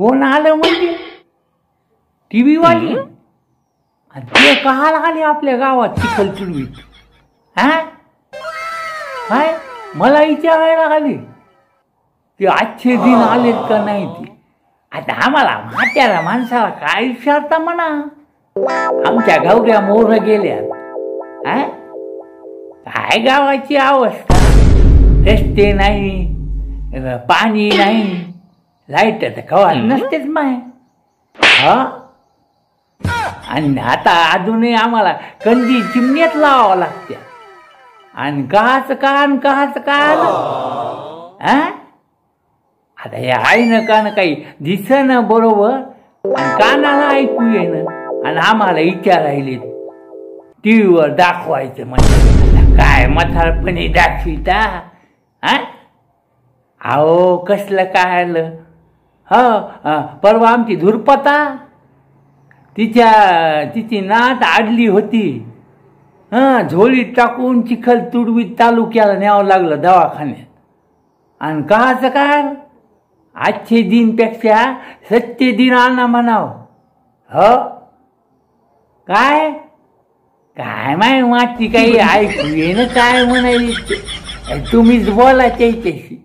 कोण आलं म्हणजे टीव्ही वाली आणि ते कहाला आले आपल्या गावात चिखल चुडवीत. हा काय मला विचारायला आले ते आजचे दिन आलेत का नाही ते. आता आम्हाला म्हात्याला माणसाला काय विचारता म्हणा. आमच्या गावऱ्या मोर गेल्या. हा काय गावाची अवस्था. रस्ते नाही, पाणी नाही, लाईट तर कवा नसतेच माय. हा आणि आता अजूनही आम्हाला कंदी चिमण्यात लावावं लागते. आणि काच कान हा आता हे आईनं कान काही दिसणं बरोबर आणि कानाला ऐकू येणं आणि आम्हाला विचारायले टीव्हीवर दाखवायचं म्हणजे काय म्हातारपणी दाखविता. हा अहो कसलं काय आलं. हो परवा आमची धुरपता तिची नात आडली होती. झोळीत टाकून चिखल तुडवीत तालुक्याला न्यावं लागलं दवाखान्यात. आणि काचं काय आजचे दिनपेक्षा सच्चे दिन आणा म्हणावं. हो काय काय माय माती काही ऐकू येणं काय म्हणायली. तुम्हीच बोला त्याच्याशी.